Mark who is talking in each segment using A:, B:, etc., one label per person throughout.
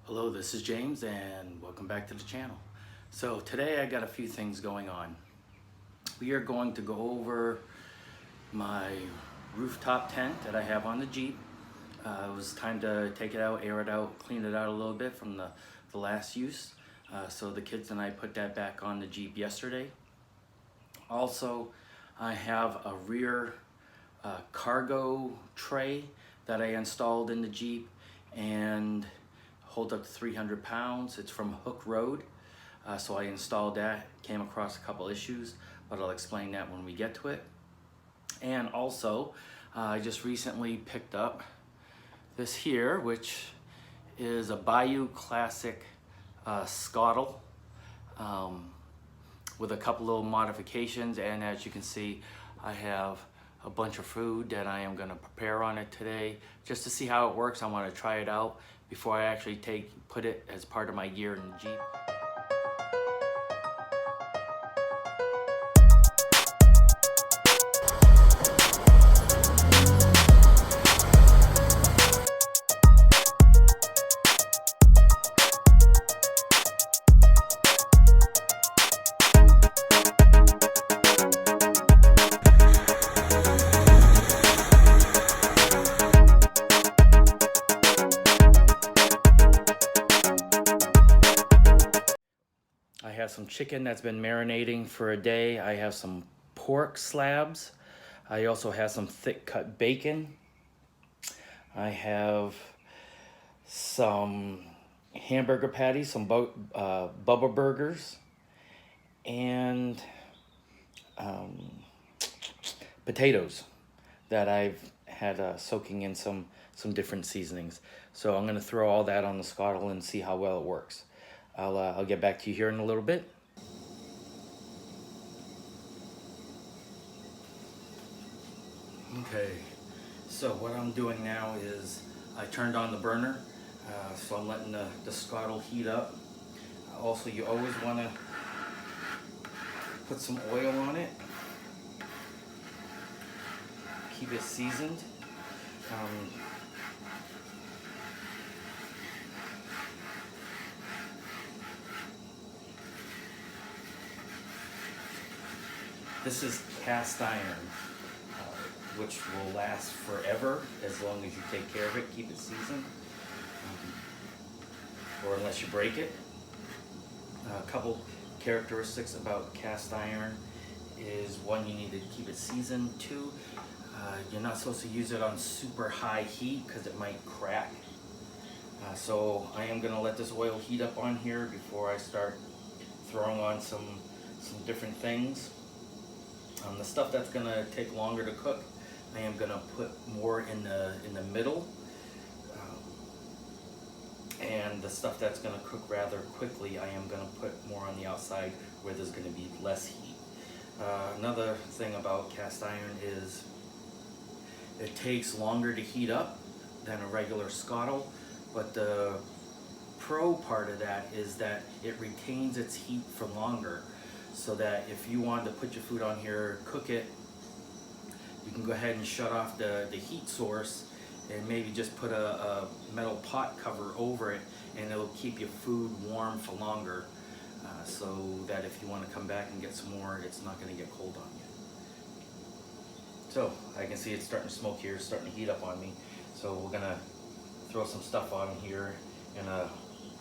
A: Hello, this is James and welcome back to the channel. So today I got a few things going on. We are going to go over my rooftop tent that I have on the Jeep. It was time to take it out, air it out, clean it out a little bit from the last use. So the kids and I put that back on the Jeep yesterday. Also, I have a rear cargo tray that I installed in the Jeep and hold up to 300 pounds. It's from Hook Road. So I installed that, came across a couple issues, but I'll explain that when we get to it. And also, I just recently picked up this here, which is a Bayou Classic skottle with a couple little modifications. And as you can see, I have a bunch of food that I am going to prepare on it today just to see how it works. I want to try it out before I actually put it as part of my gear in the Jeep. I have some chicken that's been marinating for a day. I have some pork slabs. I also have some thick cut bacon. I have some hamburger patties, some Bubba burgers, and potatoes that I've had soaking in some different seasonings. So I'm going to throw all that on the skottle and see how well it works. I'll get back to you here in a little bit. Okay, so what I'm doing now is I turned on the burner, so I'm letting the skottle heat up. Also, you always want to put some oil on it, keep it seasoned. This is cast iron, which will last forever as long as you take care of it, keep it seasoned, or unless you break it. A couple characteristics about cast iron is, one, you need to keep it seasoned. Two, you're not supposed to use it on super high heat because it might crack. So I am going to let this oil heat up on here before I start throwing on some different things. The stuff that's going to take longer to cook, I am going to put more in the middle, and the stuff that's going to cook rather quickly, I am going to put more on the outside where there's going to be less heat. Another thing about cast iron is it takes longer to heat up than a regular skottle, but the pro part of that is that it retains its heat for longer. So that if you wanted to put your food on here, cook it, you can go ahead and shut off the heat source and maybe just put a metal pot cover over it, and it'll keep your food warm for longer, so that if you want to come back and get some more, it's not going to get cold on you. So I can see it's starting to smoke here, it's starting to heat up on me. So we're going to throw some stuff on here in a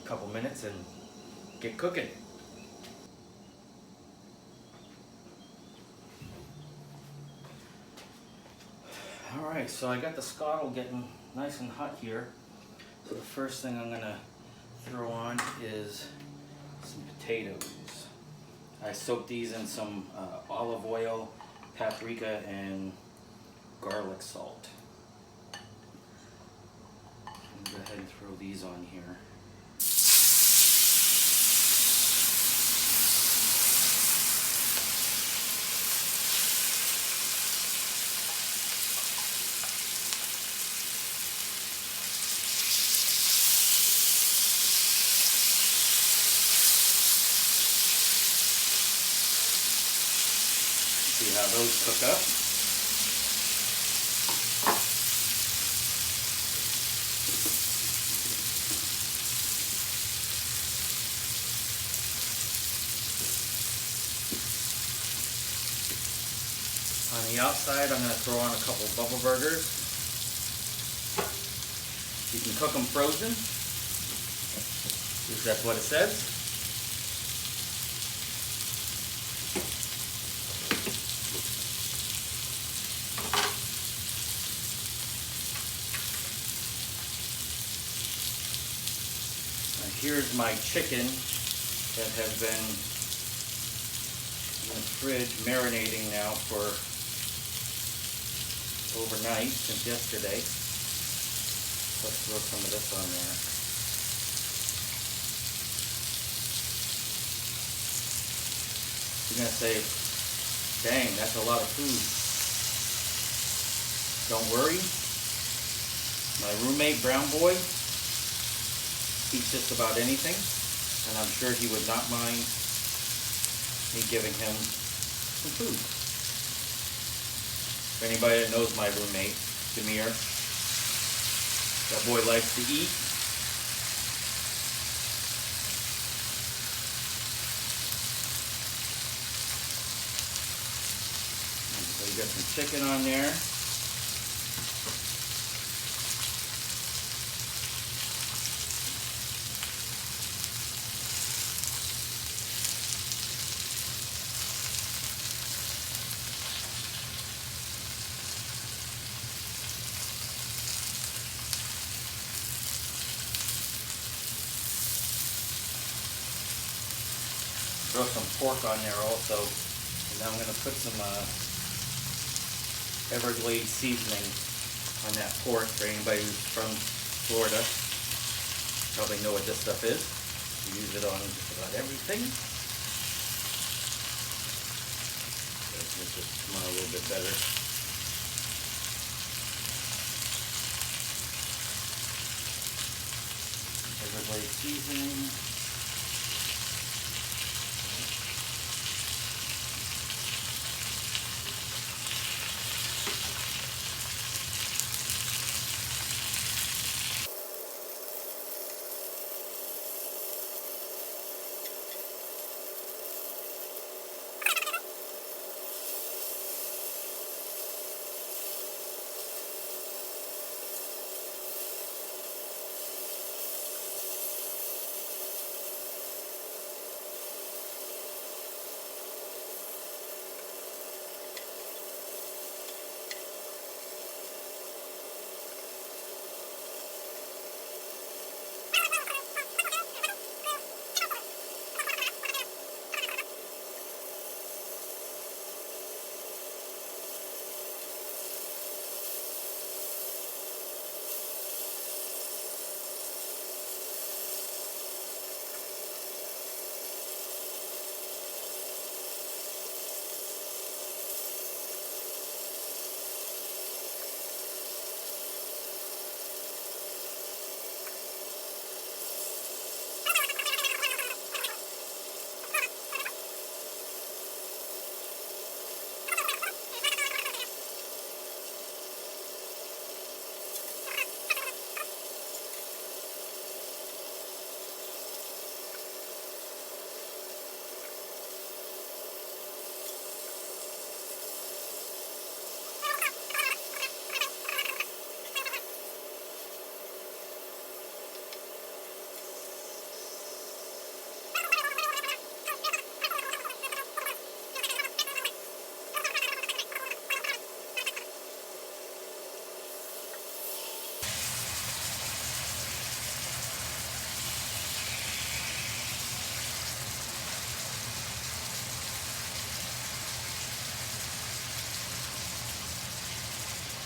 A: couple minutes and get cooking. Alright, so I got the skottle getting nice and hot here. So the first thing I'm going to throw on is some potatoes. I soaked these in some olive oil, paprika, and garlic salt. I'm going to go ahead and throw these on here. See how those cook up. On the outside, I'm going to throw on a couple bubble burgers. You can cook them frozen, because that's what it says. Here's my chicken that has been in the fridge marinating now for overnight, since yesterday. Let's throw some of this on there. You're going to say, dang, that's a lot of food. Don't worry. My roommate, Brown Boy, eats just about anything, and I'm sure he would not mind me giving him some food. If anybody that knows my roommate, Demir, that boy likes to eat. So you got some chicken on there. Throw some pork on there also, and now I'm going to put some Everglades seasoning on that pork. For anybody who's from Florida, probably know what this stuff is. We use it on just about everything. Let's make this come out a little bit better. Everglades seasoning.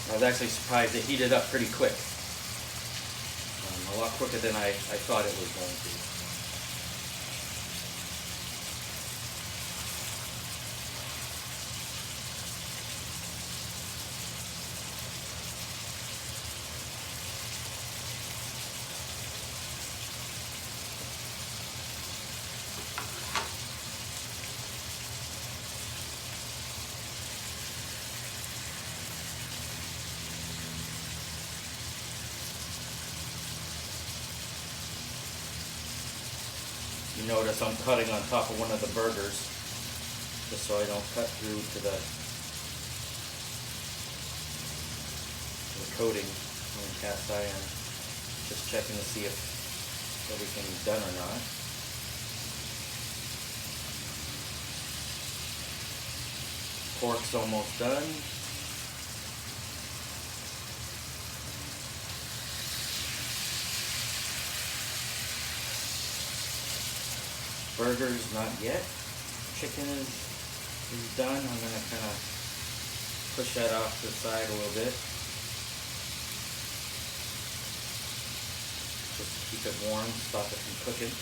A: I was actually surprised it heated up pretty quick. A lot quicker than I thought it was going to. You notice I'm cutting on top of one of the burgers, just so I don't cut through to the coating on the cast iron. Just checking to see if everything's done or not. Pork's almost done. Burgers not yet. Chicken is done. I'm gonna kind of push that off to the side a little bit. Just to keep it warm, stop it from cooking.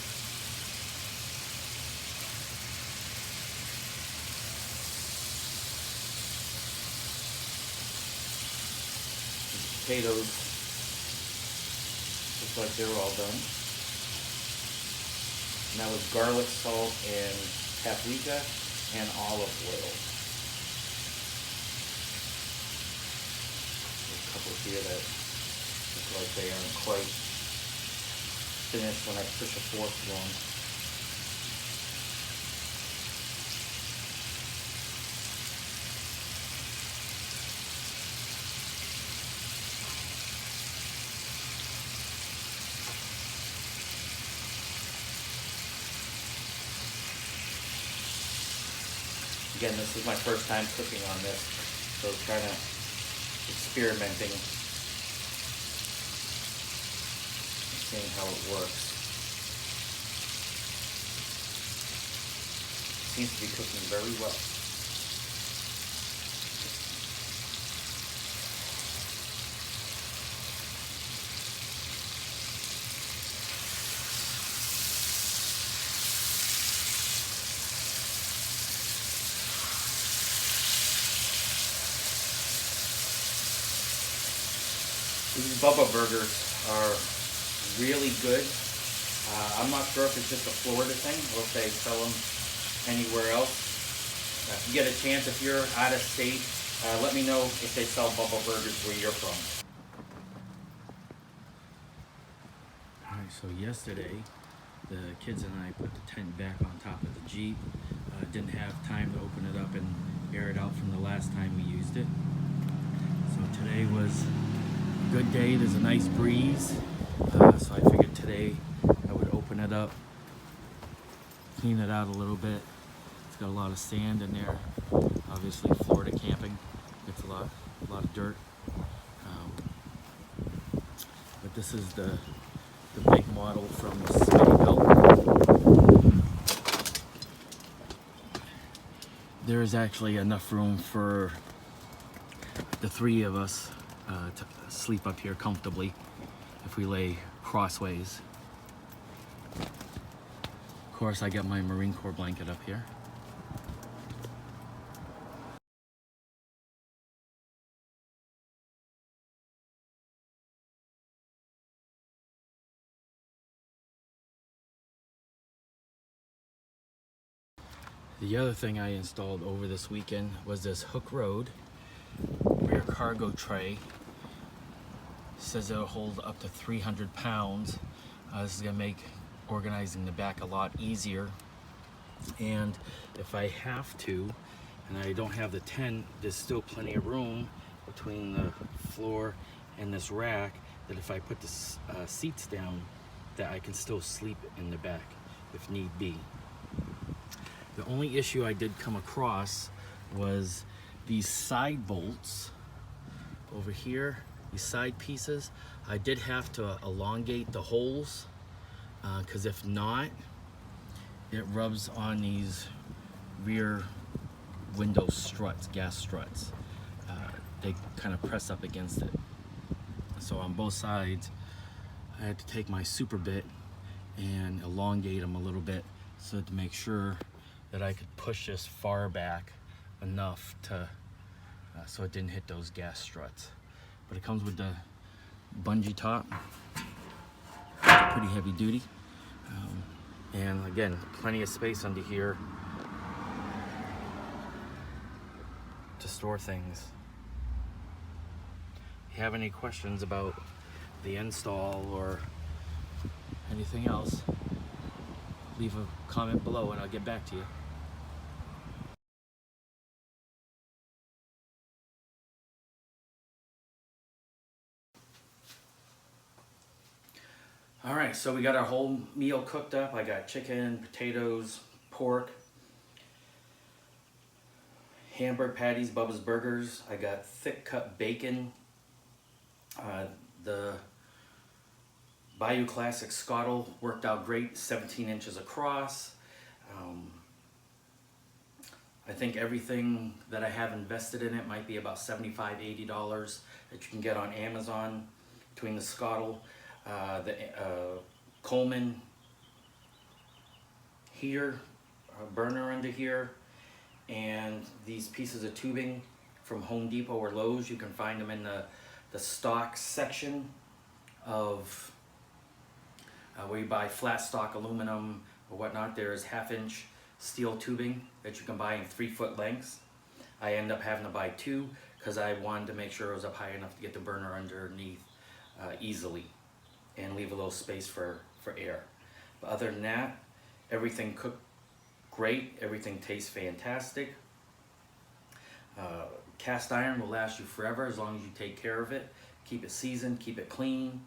A: These potatoes look like they're all done. And that was garlic, salt, and paprika and olive oil. There's a couple here that look like they aren't quite finished when I push a fork through them. Again, this is my first time cooking on this, so kind of experimenting, seeing how it works. Seems to be cooking very well. These Bubba burgers are really good. I'm not sure if it's just a Florida thing or if they sell them anywhere else. If you get a chance, if you're out of state, let me know if they sell Bubba burgers where you're from. Alright, so yesterday the kids and I put the tent back on top of the Jeep. Didn't have time to open it up and air it out from the last time we used it. So today was good day. There's a nice breeze, so I figured today I would open it up, clean it out a little bit. It's got a lot of sand in there. Obviously, Florida camping gets a lot of dirt. But this is the big model from Smittyville. There is actually enough room for the three of us to sleep up here comfortably if we lay crossways. Of course, I got my Marine Corps blanket up here. The other thing I installed over this weekend was this hook road rear cargo tray. Says it'll hold up to 300 pounds. This is gonna make organizing the back a lot easier. And if I have to, and I don't have the tent, there's still plenty of room between the floor and this rack that if I put the seats down, that I can still sleep in the back if need be. The only issue I did come across was these side bolts over here, these side pieces. I did have to elongate the holes because if not, it rubs on these rear window struts, gas struts. They kind of press up against it. So on both sides, I had to take my super bit and elongate them a little bit so to make sure that I could push this far back enough to so it didn't hit those gas struts. But it comes with the bungee top, pretty heavy duty, and again, plenty of space under here to store things. If you have any questions about the install or anything else, leave a comment below and I'll get back to you. All right, so we got our whole meal cooked up. I got chicken, potatoes, pork, hamburger patties, Bubba's Burgers. I got thick cut bacon, the Bayou Classic skottle worked out great, 17 inches across. I think everything that I have invested in it might be about $75, $80 that you can get on Amazon between the skottle, the Coleman here, burner under here, and these pieces of tubing from Home Depot or Lowe's. You can find them in the stock section of where you buy flat stock aluminum or whatnot. There is 1/2-inch steel tubing that you can buy in 3-foot lengths. I end up having to buy 2 because I wanted to make sure it was up high enough to get the burner underneath easily and leave a little space for air. But other than that, everything cooked great. Everything tastes fantastic. Cast iron will last you forever as long as you take care of it. Keep it seasoned, keep it clean.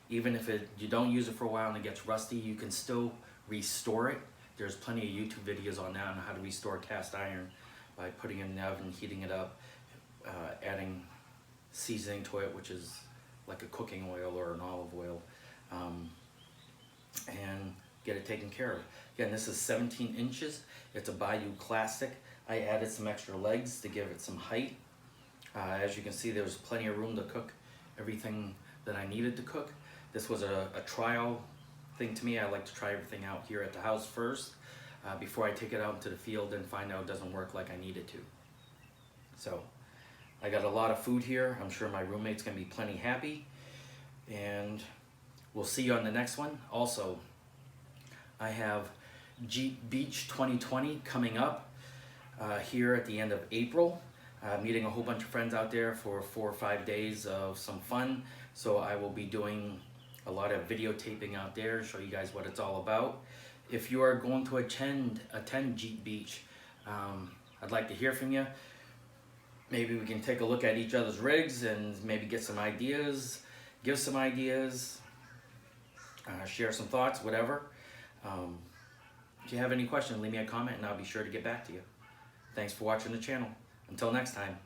A: Even if you don't use it for a while and it gets rusty, you can still restore it. There's plenty of YouTube videos on that on how to restore cast iron by putting it in the oven, heating it up, adding seasoning to it, which is like a cooking oil or an olive oil, and get it taken care of. Again, this is 17 inches. It's a Bayou Classic. I added some extra legs to give it some height. As you can see, there's plenty of room to cook everything that I needed to cook. This was a trial thing to me. I like to try everything out here at the house first before I take it out into the field and find out it doesn't work like I need it to. So I got a lot of food here. I'm sure my roommate's gonna be plenty happy, and we'll see you on the next one. Also, I have Jeep Beach 2020 coming up here at the end of April. Meeting a whole bunch of friends out there for 4 or 5 days of some fun. So I will be doing a lot of videotaping out there, show you guys what it's all about. If you are going to attend Jeep Beach, I'd like to hear from you. Maybe we can take a look at each other's rigs and maybe get some ideas, give some ideas, share some thoughts, whatever. If you have any questions, leave me a comment and I'll be sure to get back to you. Thanks for watching the channel. Until next time.